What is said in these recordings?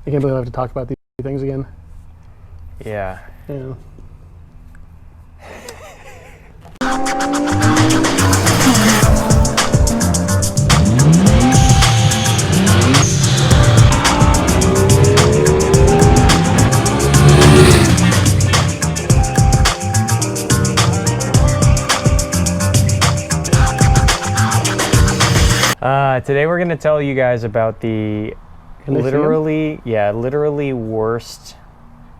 I can't believe I have to talk about these things again. Yeah. Yeah. Today we're going to tell you guys about the literally worst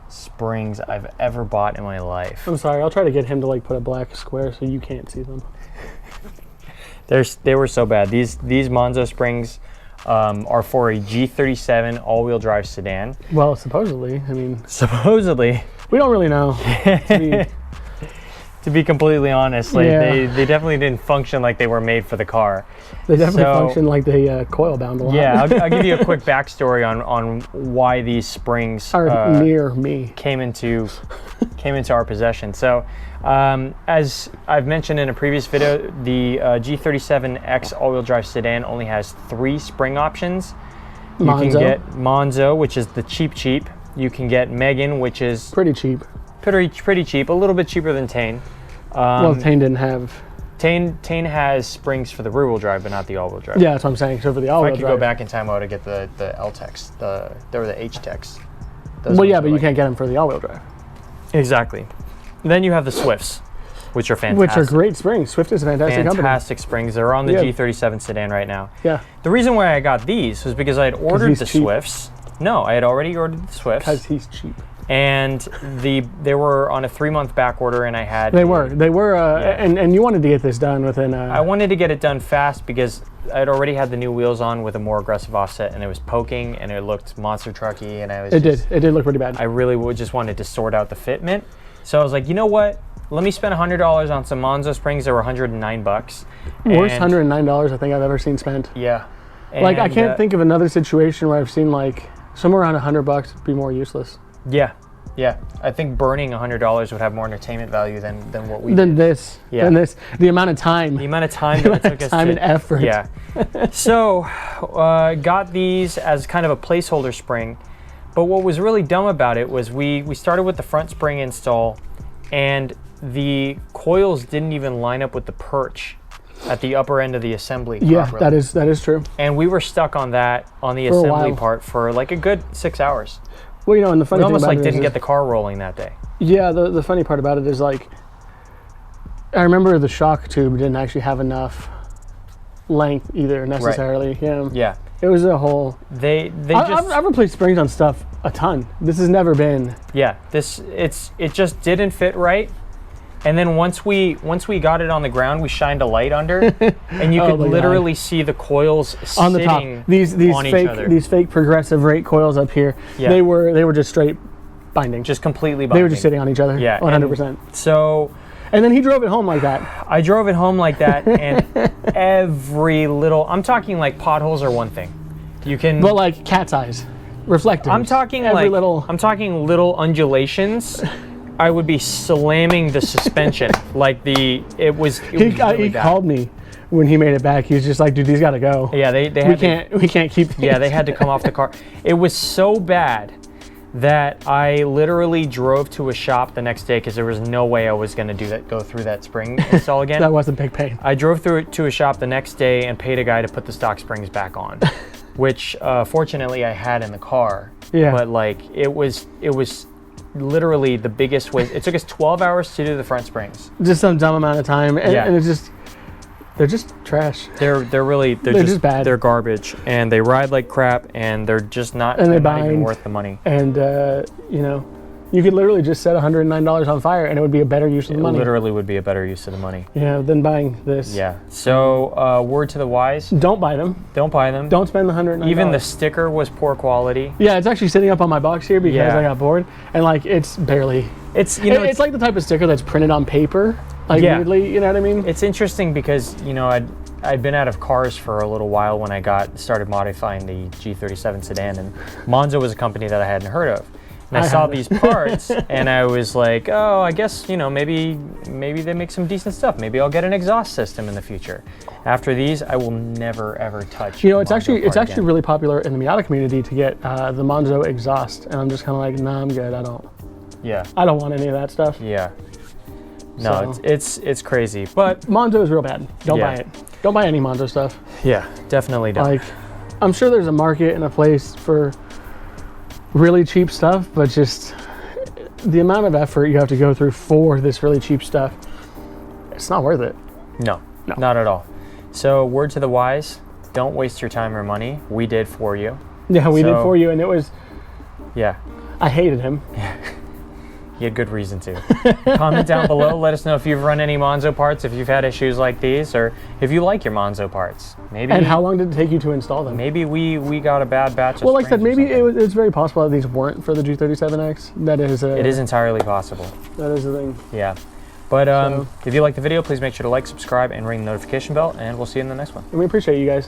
springs I've ever bought in my life. I'm sorry, I'll try to get him to like put a black square so you can't see them. They were so bad. These Manzo springs are for a G37 all-wheel drive sedan. Well, supposedly, I mean... Supposedly. We don't really know. To be completely honest, like they definitely didn't function like they were made for the car. They definitely function like they coil bound a lot. Yeah, I'll give you a quick backstory on why these springs are near me came into our possession. So, as I've mentioned in a previous video, the G37X all-wheel drive sedan only has 3 spring options. You can get Manzo, which is the cheap. You can get Megan, which is pretty cheap, a little bit cheaper than Tane. Well, Tane didn't have. Tane has springs for the rear-wheel drive, but not the all-wheel drive. Yeah, that's what I'm saying. So for the all-wheel drive, if I could go back in time, I would have get the L-Tex, the H-Tex. Well, yeah, but you can't get them for the all-wheel drive. Exactly. Then you have the Swifts, which are fantastic. Which are great springs. Swift is a fantastic company. Fantastic springs. They're on the G37 sedan right now. Yeah. The reason why I got these was because I had ordered the Swifts. No, I had already ordered the Swifts. Because he's cheap. And they were on a 3-month back order, and I had... They were, and you wanted to get this done within... I wanted to get it done fast because I'd already had the new wheels on with a more aggressive offset, and it was poking, and it looked monster trucky, and I was It did look pretty bad. I really just wanted to sort out the fitment. So I was like, you know what? Let me spend $100 on some Manzo springs that were $109. Worst $109 I think I've ever seen spent. Yeah. Like, I can't think of another situation where I've seen, like, somewhere around $100 be more useless. Yeah. I think burning $100 would have more entertainment value than what we did. Yeah. Than this. The amount of time. The amount of time that it took us and effort. Yeah. So, got these as kind of a placeholder spring. But what was really dumb about it was we started with the front spring install, and the coils didn't even line up with the perch at the upper end of the assembly. Yeah, properly. that is true. And we were stuck on that on the assembly part for like a good 6 hours. Well, you know, and the funny thing about it is... almost like didn't get the car rolling that day. Yeah, the funny part about it is, like, I remember the shock tube didn't actually have enough length either necessarily. Right. Yeah. It was a whole... I've replaced springs on stuff a ton. This has never been... Yeah, it just didn't fit right. And then once we got it on the ground, we shined a light under, and you could literally see the coils on the top. These fake progressive rate coils up here. Yeah. They were just straight binding. Just completely binding. They were just sitting on each other. Yeah, 100%. And then he drove it home like that. I drove it home like that, and every little... I'm talking like potholes are one thing. You can... But like cat's eyes, reflective. I'm talking I'm talking little undulations. I would be slamming the suspension. He called me when he made it back. He was just like, dude, these got to go. Yeah, we can't keep these. Yeah, they had to come off the car. It was so bad that I literally drove to a shop the next day because there was no way I was going to go through that spring install again. That wasn't big pain. I drove to a shop the next day and paid a guy to put the stock springs back on, which fortunately I had in the car. Yeah. But like it was literally the biggest waste. It took us 12 hours to do the front springs. Just some dumb amount of time, and it's just, they're just trash. They're just bad. They're garbage, and they ride like crap, and they're just not even worth the money. And you know, you could literally just set $109 on fire, and it would be a better use of the money. It literally would be a better use of the money. Yeah, than buying this. Yeah. So word to the wise: don't buy them. Don't buy them. Don't spend the $109. Even the sticker was poor quality. Yeah, it's actually sitting up on my box here because I got bored, and like it's barely. It's it's like the type of sticker that's printed on paper. Like weirdly, you know what I mean? It's interesting because I'd been out of cars for a little while when I started modifying the G37 sedan, and Manzo was a company that I hadn't heard of. And I saw these parts, and I was like, oh, I guess, you know, maybe they make some decent stuff. Maybe I'll get an exhaust system in the future. After these, I will never ever touch. You know, it's actually really popular in the Miata community to get the Manzo exhaust, and I'm just kind of like, nah, I'm good. I don't want any of that stuff. Yeah. No, so, it's crazy, but Manzo is real bad. Don't buy it. Don't buy any Manzo stuff. Yeah, definitely don't. Like, I'm sure there's a market and a place for really cheap stuff, but just the amount of effort you have to go through for this really cheap stuff, it's not worth it. No, not at all. So, word to the wise, don't waste your time or money. We did for you. Yeah, we did for you, and it was... Yeah. I hated him. You had good reason to. Comment down below. Let us know if you've run any Manzo parts, if you've had issues like these, or if you like your Manzo parts. Maybe. And how long did it take you to install them? Maybe we got a bad batch of Well, like I said, maybe it's very possible that these weren't for the G37X. That is it is entirely possible. That is the thing. Yeah. But if you like the video, please make sure to like, subscribe, and ring the notification bell, and we'll see you in the next one. And we appreciate you guys.